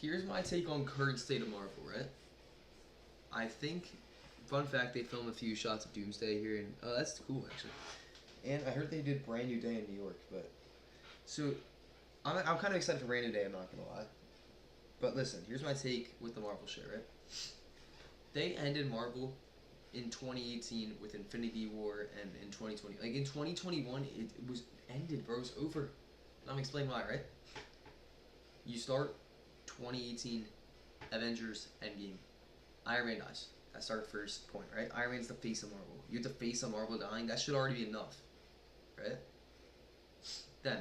Here's my take on current state of Marvel, right? I think, fun fact, they filmed a few shots of Doomsday here, and oh, that's cool actually. And I heard they did Brand New Day in New York, but so I'm kind of excited for Brand New Day. I'm not gonna lie, but listen, here's my take with the Marvel shit, right? They ended Marvel in 2018 with Infinity War, and in 2020, like in 2021, it was ended, bro. It was over. And I'm explaining why, right? You start 2018, Avengers Endgame. Iron Man dies. That's our first point, right? Iron Man's the face of Marvel. You have the face of Marvel dying. That should already be enough, right? Then,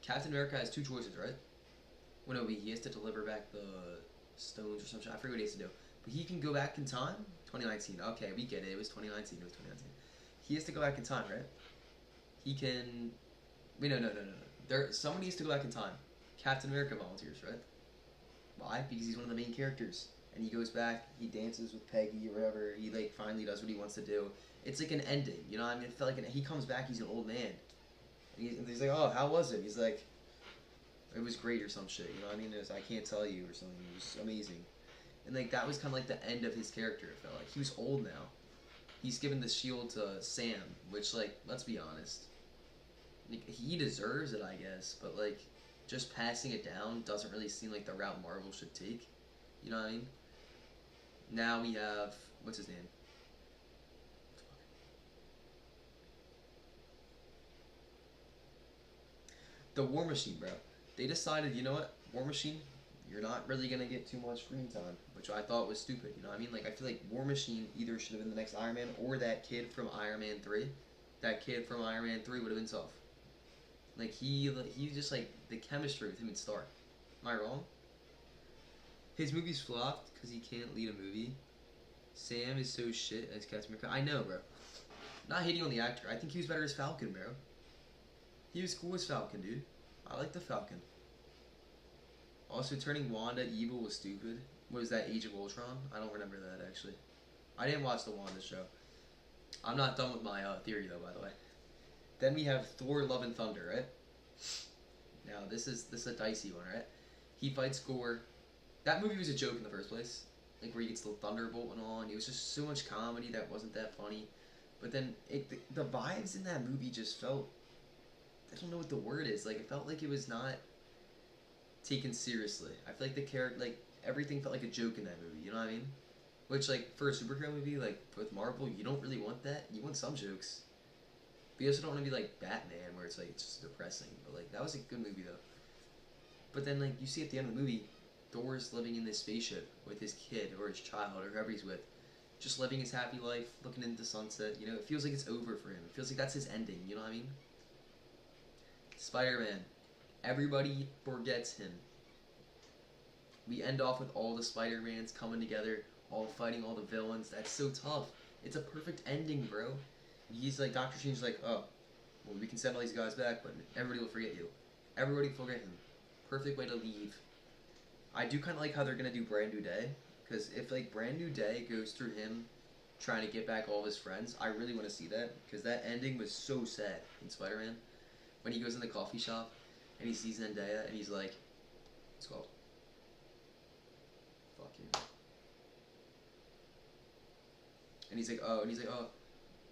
Captain America has two choices, right? Well, no, he has to deliver back the stones or something. I forget what he has to do. But he can go back in time. 2019. Okay, we get it. It was 2019. It was 2019. He has to go back in time, right? He can. Wait, no. Somebody has to go back in time. Captain America volunteers, right? Why? Because he's one of the main characters. And he goes back, he dances with Peggy or whatever, he like finally does what he wants to do. It's like an ending, you know what I mean? It felt like he comes back, he's an old man. And he's like, oh, how was it? He's like, it was great or some shit, you know what I mean? I can't tell you or something, it was amazing. And like that was kind of like the end of his character, it felt like. He was old now. He's given the shield to Sam, which like, let's be honest. Like, he deserves it, I guess, but like, just passing it down doesn't really seem like the route Marvel should take. You know what I mean? Now we have, what's his name? The War Machine, bro. They decided, you know what? War Machine, you're not really going to get too much screen time, which I thought was stupid, you know what I mean? Like, I feel like War Machine either should have been the next Iron Man or that kid from Iron Man 3. That kid from Iron Man 3 would have been tough. Like, he just, like, the chemistry with him and Stark. Am I wrong? His movies flopped because he can't lead a movie. Sam is so shit as Captain America. I know, bro. Not hating on the actor. I think he was better as Falcon, bro. He was cool as Falcon, dude. I like the Falcon. Also, turning Wanda evil was stupid. What was that, Age of Ultron? I don't remember that, actually. I didn't watch the Wanda show. I'm not done with my theory, though, by the way. Then we have Thor, Love and Thunder, right? Now, this is a dicey one, right? He fights Gore. That movie was a joke in the first place. Like, where he gets the thunderbolt and all, and it was just so much comedy that wasn't that funny. But then, the vibes in that movie just felt, I don't know what the word is, like, it felt like it was not taken seriously. I feel like the character, like, everything felt like a joke in that movie, you know what I mean? Which, like, for a superhero movie, like, with Marvel, you don't really want that. You want some jokes. But you also don't want to be like Batman, where it's, like, it's just depressing. But, like, that was a good movie, though. But then, like, you see at the end of the movie, Thor's living in this spaceship with his kid or his child or whoever he's with, just living his happy life, looking into the sunset. You know, it feels like it's over for him. It feels like that's his ending. You know what I mean? Spider-Man. Everybody forgets him. We end off with all the Spider-Mans coming together, all fighting all the villains. That's so tough. It's a perfect ending, bro. He's like, Doctor Strange's like, oh, well, we can send all these guys back, but everybody will forget you. Everybody will forget him. Perfect way to leave. I do kind of like how they're going to do Brand New Day, because if, like, Brand New Day goes through him trying to get back all of his friends, I really want to see that, because that ending was so sad in Spider-Man. When he goes in the coffee shop, and he sees Zendaya, and he's like, what's it called? Fuck you. And he's like, oh,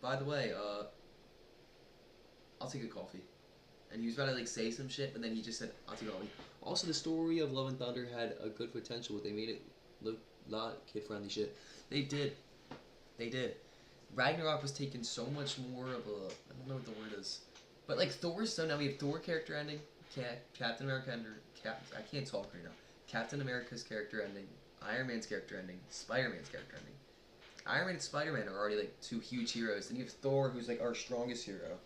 by the way, I'll take a coffee. And he was about to, like, say some shit, but then he just said, I'll take a coffee. Also, the story of Love and Thunder had a good potential, but they made it look not kid-friendly shit. They did. They did. Ragnarok was taking so much more of a, I don't know what the word is, but, like, Thor's, so now we have Thor character ending, Captain America ending, I can't talk right now, Captain America's character ending, Iron Man's character ending, Spider-Man's character ending. Iron Man and Spider-Man are already, like, two huge heroes. Then you have Thor, who's, like, our strongest hero.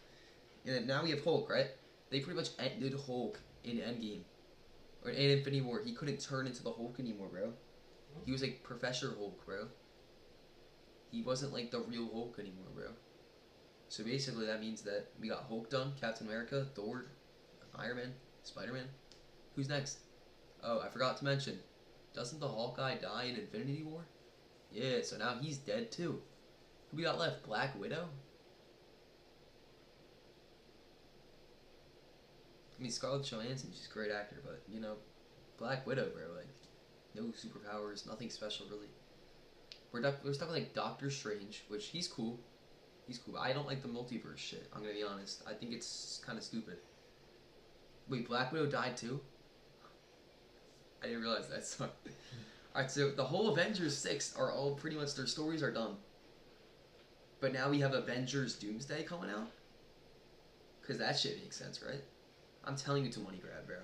And then now we have Hulk, right? They pretty much ended Hulk in Endgame. Or in Infinity War. He couldn't turn into the Hulk anymore, bro. He was like Professor Hulk, bro. He wasn't like the real Hulk anymore, bro. So basically that means that we got Hulk done, Captain America, Thor, Iron Man, Spider-Man. Who's next? Oh, I forgot to mention. Doesn't the Hawkeye die in Infinity War? Yeah, so now he's dead too. Who we got left? Black Widow? I mean, Scarlett Johansson, she's a great actor, but, you know, Black Widow, bro, like, No superpowers, nothing special really. We're stuck with like Doctor Strange, which he's cool. He's cool. I don't like the multiverse shit. I'm gonna be honest. I think it's kind of stupid. Wait, Black Widow died too? I didn't realize that. So, alright, so the whole Avengers 6 are all pretty much, their stories are done. But now we have Avengers Doomsday coming out? Because that shit makes sense, right? I'm telling you, it's a money grab, bro.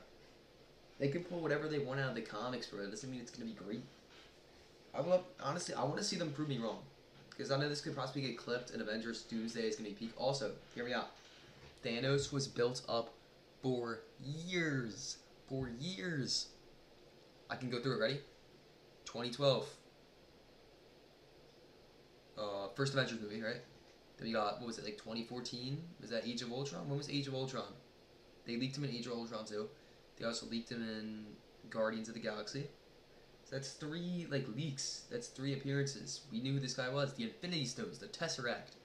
They can pull whatever they want out of the comics, bro. That doesn't mean it's going to be great. Honestly, I want to see them prove me wrong. Because I know this could possibly get clipped, and Avengers Doomsday is going to be peak. Also, hear me out. Thanos was built up for years. For years. I can go through it, ready? 2012. First Avengers movie, right? Then we got, what was it, like 2014? Was that Age of Ultron? When was Age of Ultron? They leaked him in Age of Ultron too. They also leaked him in Guardians of the Galaxy. So that's 3 like leaks. That's 3 appearances. We knew who this guy was. The Infinity Stones, the Tesseract,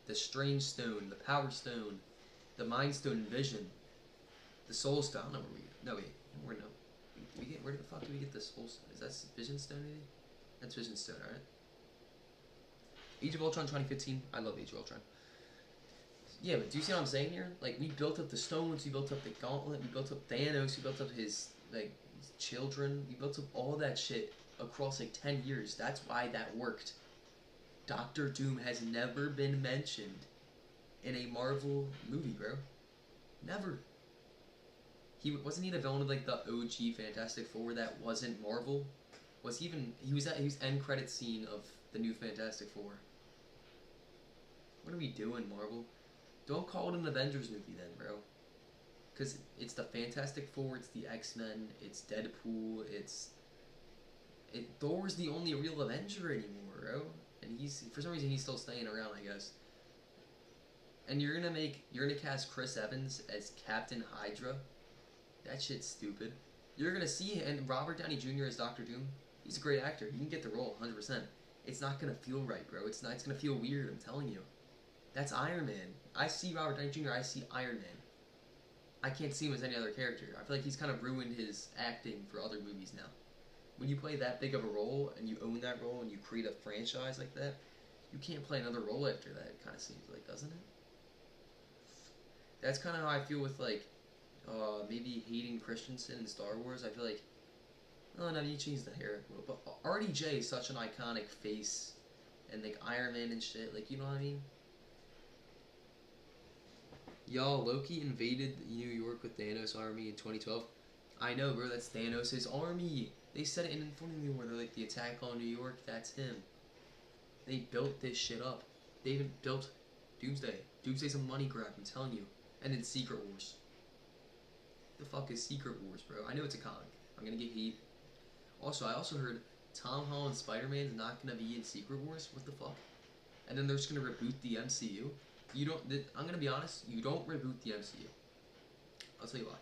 the Strange Stone, the Power Stone, the Mind Stone and Vision, the Soul Stone. I don't know where we get. No wait, where the fuck did we get the Soul Stone? Is that Vision Stone maybe? That's Vision Stone, alright. Age of Ultron 2015. I love Age of Ultron. Yeah, but do you see what I'm saying here? Like, we built up the stones, we built up the gauntlet, we built up Thanos, we built up his, like, his children, we built up all that shit across, like, 10 years. That's why that worked. Doctor Doom has never been mentioned in a Marvel movie, bro. Never. Wasn't he the villain of, like, the OG Fantastic Four that wasn't Marvel? He was end credit scene of the new Fantastic Four. What are we doing, Marvel? Don't call it an Avengers movie then, bro. Because it's the Fantastic Four, it's the X-Men, it's Deadpool, Thor's the only real Avenger anymore, bro. And for some reason, he's still staying around, I guess. And you're gonna cast Chris Evans as Captain Hydra? That shit's stupid. You're gonna see, and Robert Downey Jr. as Doctor Doom, he's a great actor. He can get the role, 100%. It's not gonna feel right, bro. It's gonna feel weird, I'm telling you. That's Iron Man. I see Robert Downey Jr., I see Iron Man. I can't see him as any other character. I feel like he's kind of ruined his acting for other movies now. When you play that big of a role, and you own that role, and you create a franchise like that, you can't play another role after that, it kind of seems like, doesn't it? That's kind of how I feel with, like, maybe Hayden Christensen in Star Wars. I feel like, oh no, you changed the hair a little, but RDJ is such an iconic face, and like Iron Man and shit, like, you know what I mean? Y'all, Loki invaded New York with Thanos' army in 2012. I know, bro, that's Thanos' army. They said it in Infinity War. They're like, the attack on New York, that's him. They built this shit up. They even built Doomsday. Doomsday's a money grab, I'm telling you. And then Secret Wars. The fuck is Secret Wars, bro? I know it's a comic. I'm gonna get heat. Also, I also heard Tom Holland's Spider-Man's not gonna be in Secret Wars. What the fuck? And then they're just gonna reboot the MCU. I'm gonna be honest. You don't reboot the MCU. I'll tell you why.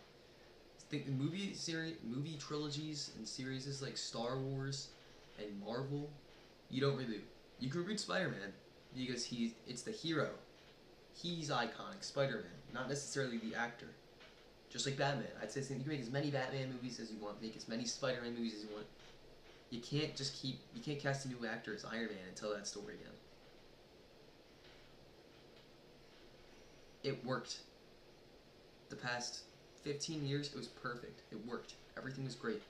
Think movie trilogies and series like Star Wars and Marvel. You don't reboot. You can reboot Spider-Man because it's the hero. He's iconic. Spider-Man, not necessarily the actor. Just like Batman. I'd say you can make as many Batman movies as you want. Make as many Spider-Man movies as you want. You can't cast a new actor as Iron Man and tell that story again. It worked. The past 15 years, it was perfect. It worked. Everything was great.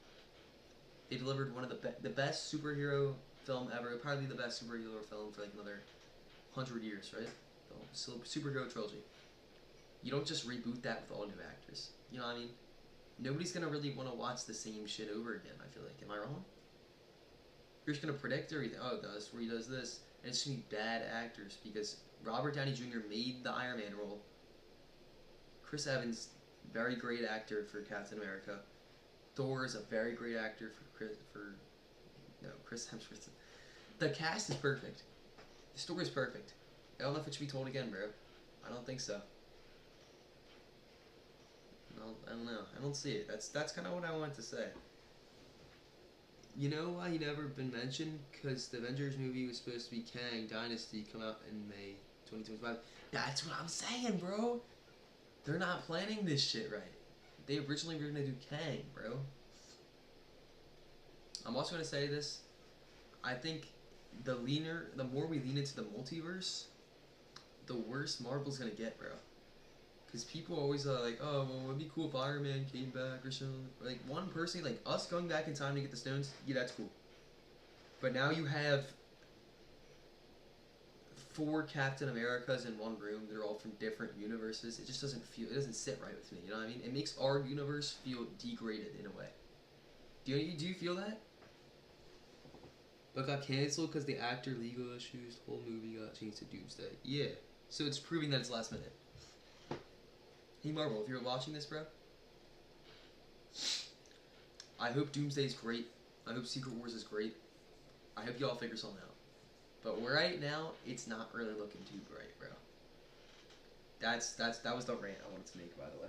They delivered one of the best superhero film ever. Probably the best superhero film for like another 100 years, right? The superhero trilogy. You don't just reboot that with all new actors. You know what I mean? Nobody's gonna really want to watch the same shit over again, I feel like. Am I wrong? You're just gonna predict everything. Oh, that's where he does this. And it's gonna be bad actors because Robert Downey Jr. made the Iron Man role. Chris Evans, very great actor for Captain America. Thor is a very great actor Chris Hemsworth. The cast is perfect. The story is perfect. I don't know if it should be told again, bro. I don't think so. I don't know. I don't see it. That's kind of what I wanted to say. You know why he never been mentioned? Because the Avengers movie was supposed to be Kang Dynasty, come out in May 2025. That's what I'm saying, bro. They're not planning this shit right. They originally were gonna do Kang, bro. I'm also gonna say this. I think the more we lean into the multiverse, the worse Marvel's gonna get, bro. Because people always are like, oh, well, it'd be cool if Iron Man came back or something. Like, one person, like, us going back in time to get the stones, yeah, that's cool. But now you have 4 Captain Americas in one room. They're all from different universes. It just it doesn't sit right with me. You know what I mean? It makes our universe feel degraded in a way. Do you feel that? But got canceled because the actor legal issues. The whole movie got changed to Doomsday. Yeah. So it's proving that it's last minute. Hey Marvel, if you're watching this, bro, I hope Doomsday is great. I hope Secret Wars is great. I hope y'all figure something out. But right now, it's not really looking too bright, bro. That was the rant I wanted to make, by the way.